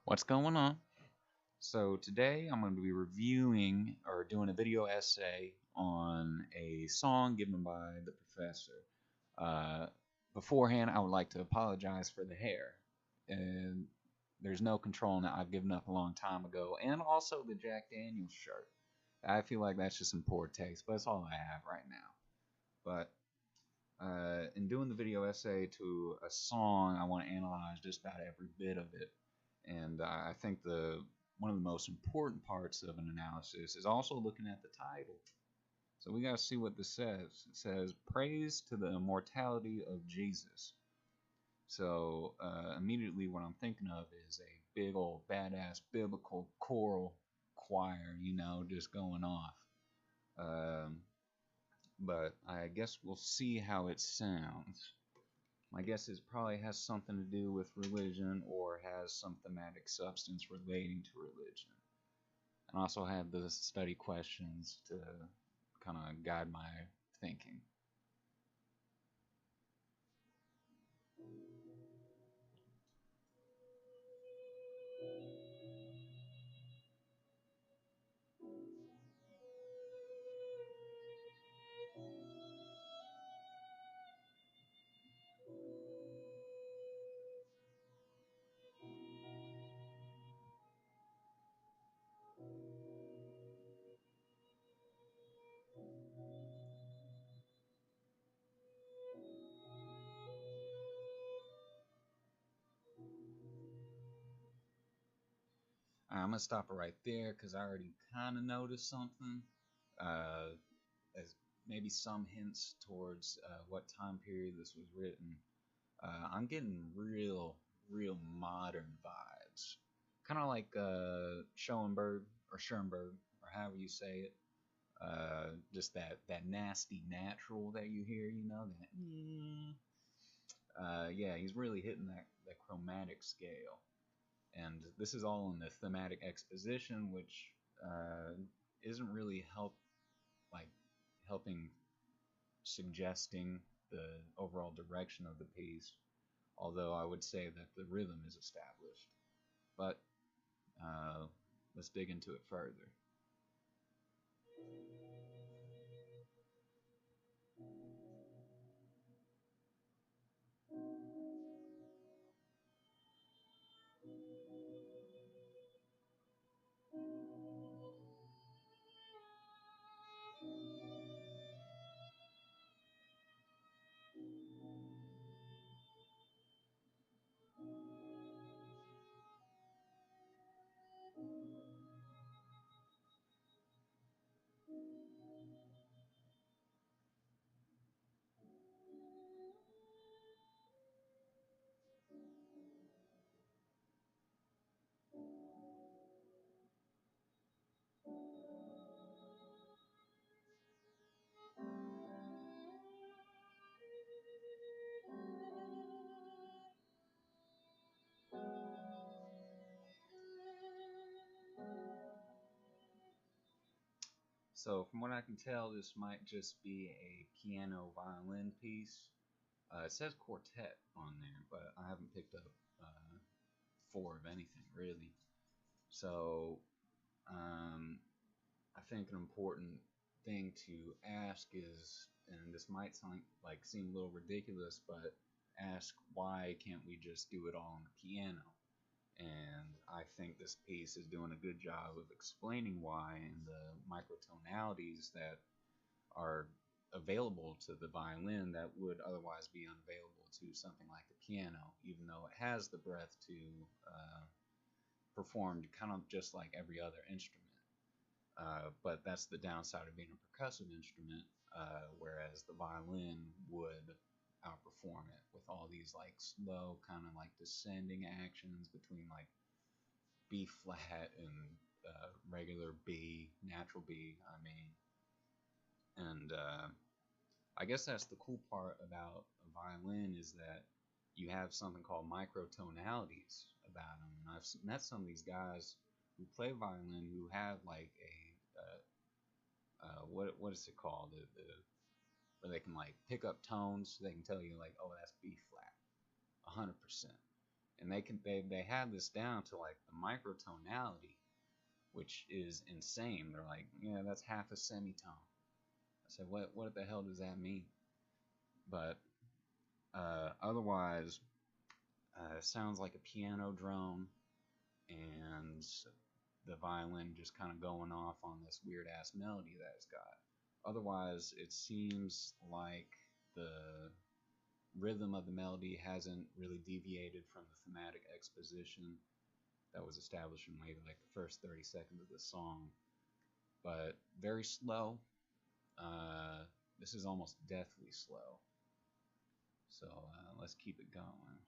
What's going on? So today I'm going to be reviewing or doing a video essay on a song given by the professor. Uh, Beforehand, I would like to apologize for the hair. And there's no controlling it. I've given up a long time ago. And also the Jack Daniels shirt. I feel like that's just in poor taste, but it's all I have right now. But in doing the video essay to a song, I want to analyze just about every bit of it. And I think the one of the most important parts of an analysis is also looking at the title. So we got to see what this says. It says, Praise to the Immortality of Jesus. So immediately what I'm thinking of is a big old badass biblical choral choir, just going off. Um, but I guess we'll see how it sounds. My guess is probably has something to do with religion or has some thematic substance relating to religion. And also have the study questions to kind of guide my thinking. I'm gonna stop it right there because I already kind of noticed something. Uh, as maybe some hints towards what time period this was written. I'm getting real modern vibes, kind of like Schoenberg or Schoenberg or however you say it. Just that nasty natural that you hear, yeah, he's really hitting that chromatic scale, and this is all in the thematic exposition, which isn't really like helping suggesting the overall direction of the piece. Although I would say that the rhythm is established, but uh, let's dig into it further. So, from what I can tell, this might just be a piano violin piece. It says quartet on there, but I haven't picked up four of anything really. So, um, I think an important thing to ask is, and this might sound like seem a little ridiculous, but ask why can't we just do it all on the piano? And I think this piece is doing a good job of explaining why and the microtonalities that are available to the violin that would otherwise be unavailable to something like the piano, even though it has the breath to perform kind of just like every other instrument. But that's the downside of being a percussive instrument, whereas the violin would outperform it with all these like slow, kind of like descending actions between like B flat and regular B, natural B, I mean. And I guess that's the cool part about a violin is that you have something called microtonalities about them. And I've met some of these guys who play violin who have like what is it called? Where they can like pick up tones, so they can tell you like, oh, that's B flat, 100%. and they had this down to like the microtonality, which is insane. They're like, yeah, that's half a semitone. I said, what the hell does that mean? But otherwise, it sounds like a piano drone and the violin just kind of going off on this weird ass melody that it's got. Otherwise, it seems like the rhythm of the melody hasn't really deviated from the thematic exposition that was established in maybe like the first 30 seconds of the song. But very slow. This is almost deathly slow. So let's keep it going.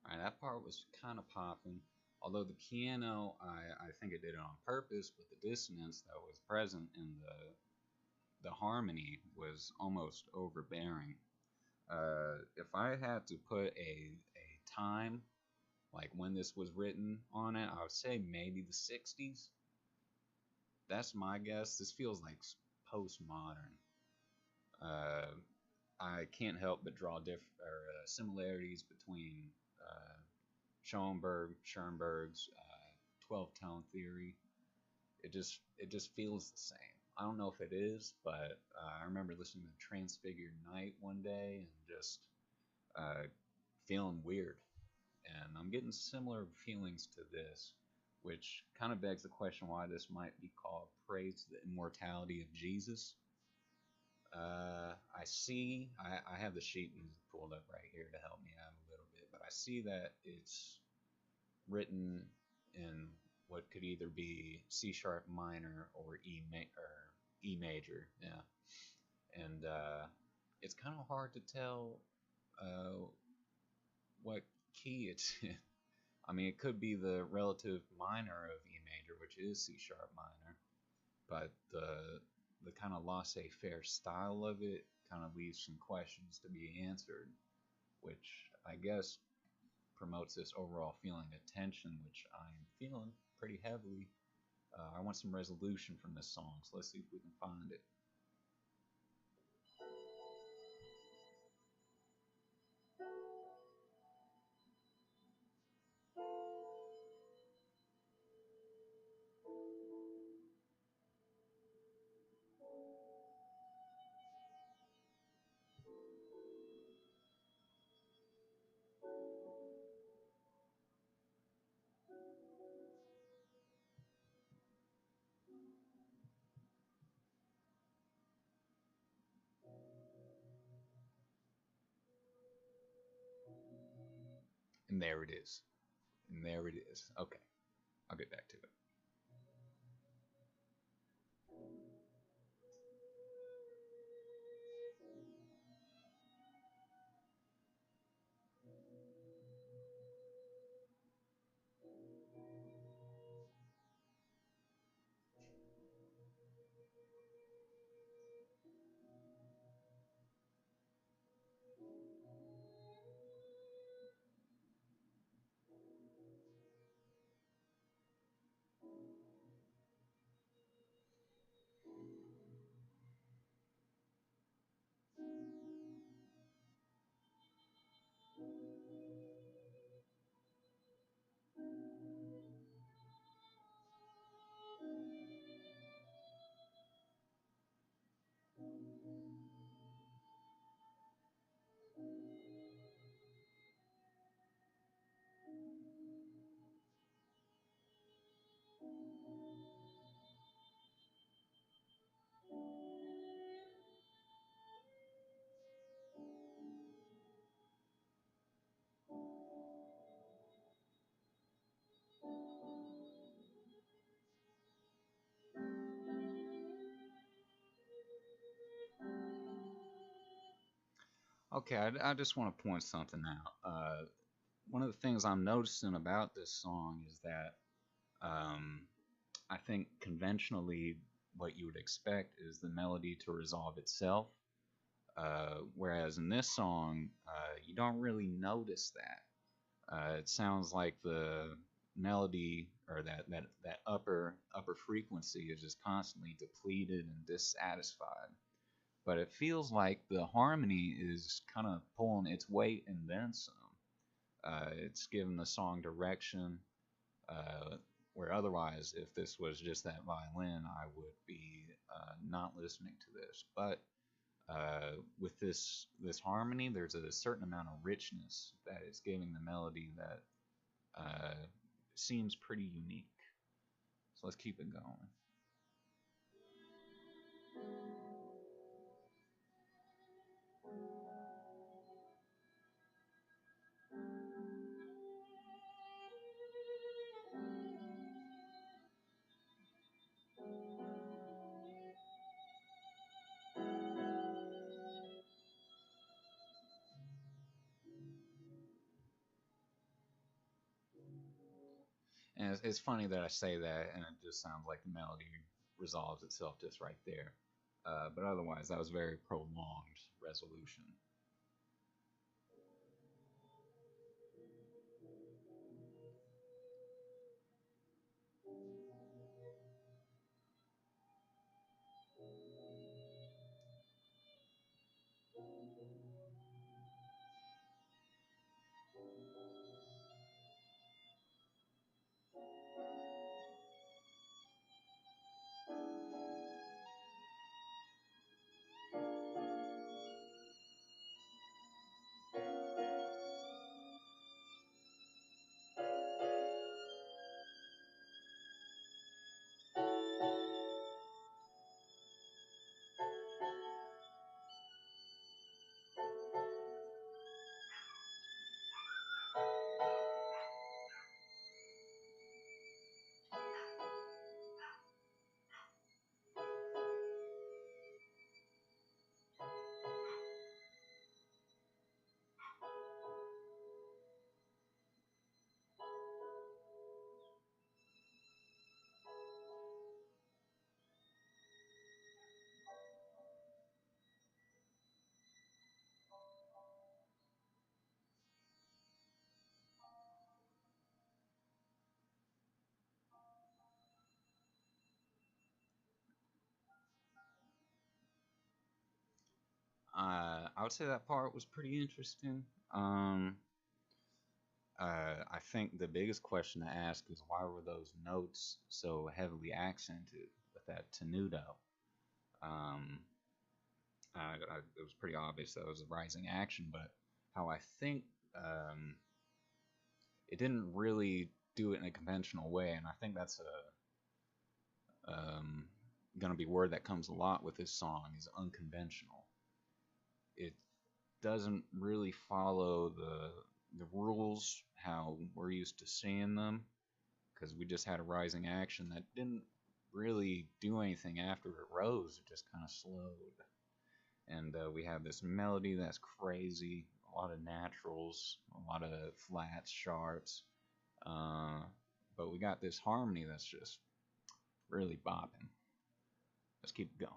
Alright, that part was kind of popping. Although the piano, I think it did it on purpose, but the dissonance that was present in the harmony was almost overbearing. If I had to put a time, like when this was written on it, I would say maybe the 60s. That's my guess. This feels like postmodern. Uh, I can't help but draw similarities between Schoenberg's 12-tone theory. It just feels the same. I don't know if it is, but I remember listening to Transfigured Night one day and just feeling weird. And I'm getting similar feelings to this, which kind of begs the question why this might be called Praise the Immortality of Jesus. I have the sheet music pulled up right here to help me out a little bit, but I see that it's written in what could either be C sharp minor or E major, yeah. And it's kind of hard to tell what key it's in. I mean, it could be the relative minor of E major, which is C sharp minor, but the kind of laissez-faire style of it kind of leaves some questions to be answered, which I guess promotes this overall feeling of tension, which I'm feeling pretty heavily. I want some resolution from this song, so let's see if we can find it. And there it is. And there it is. Okay, I'll get back to it. Okay, I just want to point something out. One of the things I'm noticing about this song is that um, I think conventionally what you would expect is the melody to resolve itself. Whereas in this song, you don't really notice that. It sounds like the melody or that upper frequency is just constantly depleted and dissatisfied. But it feels like the harmony is kind of pulling its weight and then some. It's giving the song direction, uh, where otherwise, if this was just that violin, I would be not listening to this. But with this harmony, there's a certain amount of richness that is giving the melody that seems pretty unique. So let's keep it going. And it's funny that I say that, and it just sounds like the melody resolves itself just right there. But otherwise, that was very prolonged resolution. I would say that part was pretty interesting. Um, I think the biggest question to ask is why were those notes so heavily accented with that tenuto? Um, it was pretty obvious that it was a rising action, but how I think it didn't really do it in a conventional way, and I think that's a gonna be a word that comes a lot with this song is unconventional. It doesn't really follow the rules how we're used to seeing them because we just had a rising action that didn't really do anything after it rose. It just kind of slowed, and we have this melody that's crazy, a lot of naturals, a lot of flats, sharps, uh, but we got this harmony that's just really bopping. Let's keep it going.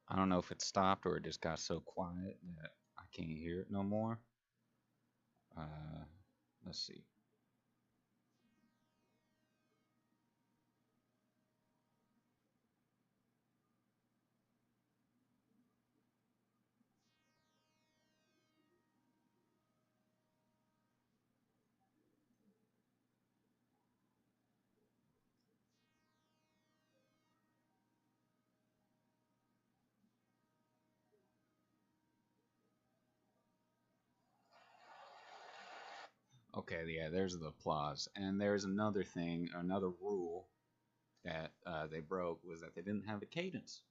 I don't know if it stopped or it just got so quiet that I can't hear it no more. Uh, let's see. Okay, yeah, there's the applause. And there's another thing, another rule that they broke was that they didn't have a cadence.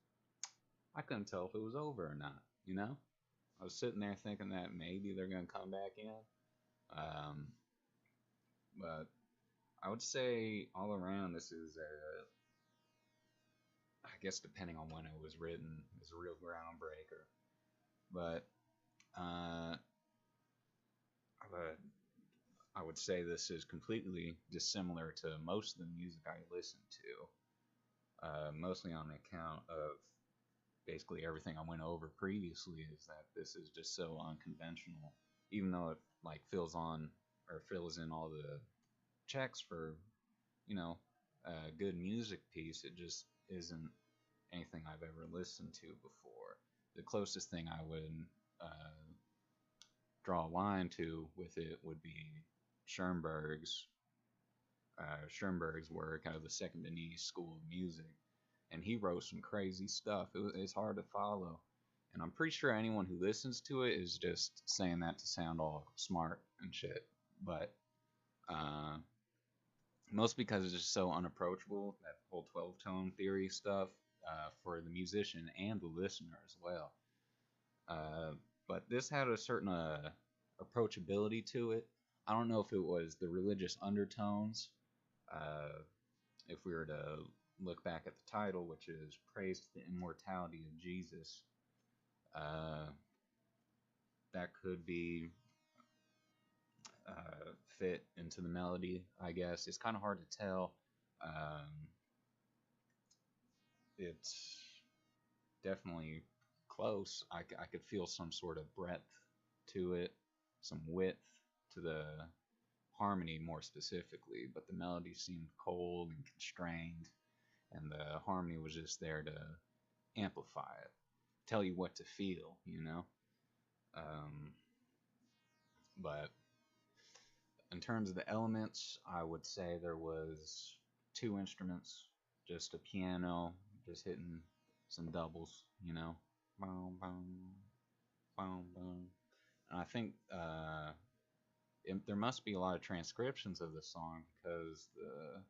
I couldn't tell if it was over or not, you know? I was sitting there thinking that maybe they're going to come back in. Um, but I would say all around this is, I guess depending on when it was written, is a real groundbreaker. But uh, I would say this is completely dissimilar to most of the music I listen to, mostly on account of basically everything I went over previously. Is that this is just so unconventional, even though it like fills in all the checks for a good music piece. It just isn't anything I've ever listened to before. The closest thing I would draw a line to with it would be Schoenberg's work out of the Second Viennese School of Music, and he wrote some crazy stuff. It's hard to follow, and I'm pretty sure anyone who listens to it is just saying that to sound all smart and shit. But most because it's just so unapproachable, that whole 12-tone theory stuff, for the musician and the listener as well. But this had a certain approachability to it. I don't know if it was the religious undertones. If we were to look back at the title, which is Praise to the Immortality of Jesus, that could be fit into the melody, I guess. It's kind of hard to tell. It's definitely close. I could feel some sort of breadth to it, some width to the harmony more specifically, but the melody seemed cold and constrained, and the harmony was just there to amplify it, tell you what to feel, you know? But in terms of the elements, I would say there was two instruments, just a piano, just hitting some doubles, you know? Boom, boom, boom, boom. And I think there must be a lot of transcriptions of the song, because the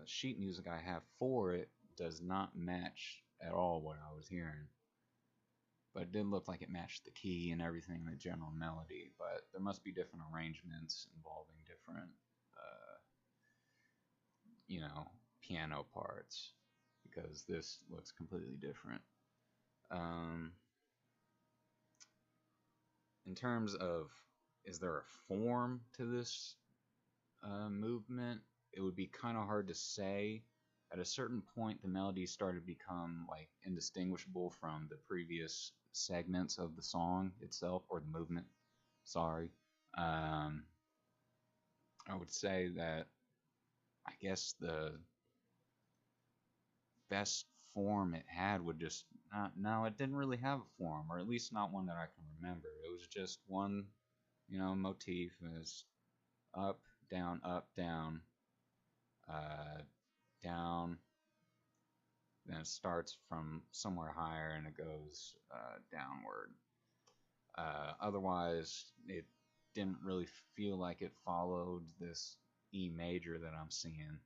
sheet music I have for it does not match at all what I was hearing. But it did look like it matched the key and everything, the general melody. But there must be different arrangements involving different, piano parts, because this looks completely different. In terms of, is there a form to this movement? It would be kind of hard to say. At a certain point, the melody started to become like indistinguishable from the previous segments of the song itself, or the movement. Sorry. I would say that I guess the best form it had would just no, it didn't really have a form, or at least not one that I can remember. It was just one, motif is up, down, down, then it starts from somewhere higher and it goes downward. Otherwise, it didn't really feel like it followed this E major that I'm seeing,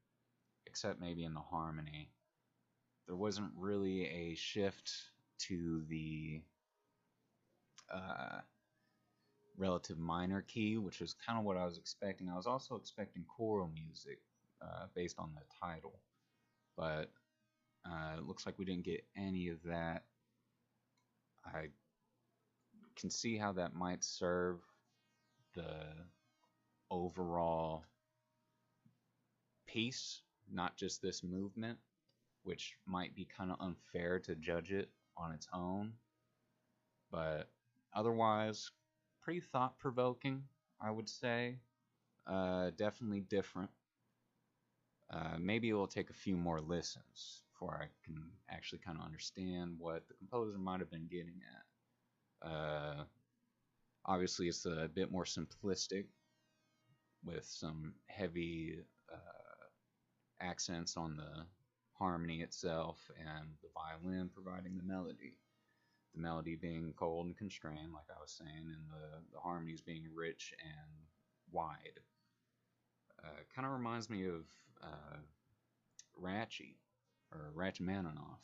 except maybe in the harmony. There wasn't really a shift to the relative minor key, which was kind of what I was expecting. I was also expecting choral music based on the title, but it looks like we didn't get any of that. I can see how that might serve the overall piece, not just this movement, which might be kind of unfair to judge it on its own. But otherwise, pretty thought-provoking, I would say. Definitely different. Maybe it will take a few more listens before I can actually kind of understand what the composer might have been getting at. Obviously, it's a bit more simplistic, with some heavy accents on the harmony itself and the violin providing the melody. the melody being cold and constrained, like I was saying, and the harmonies being rich and wide. Kind of reminds me of Ratchy or Rachmaninoff.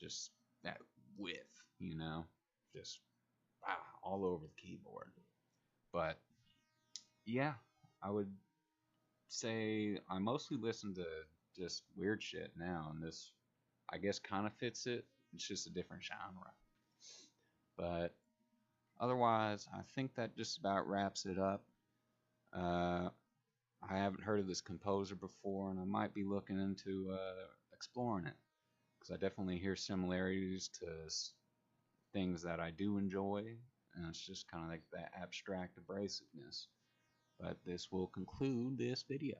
Just that width, just all over the keyboard. But yeah, I would say I mostly listen to just weird shit now, and this, I guess, kind of fits it. It's just a different genre. But otherwise, I think that just about wraps it up. I haven't heard of this composer before, and I might be looking into exploring it, because I definitely hear similarities to things that I do enjoy, and it's just kind of like that abstract abrasiveness. But this will conclude this video.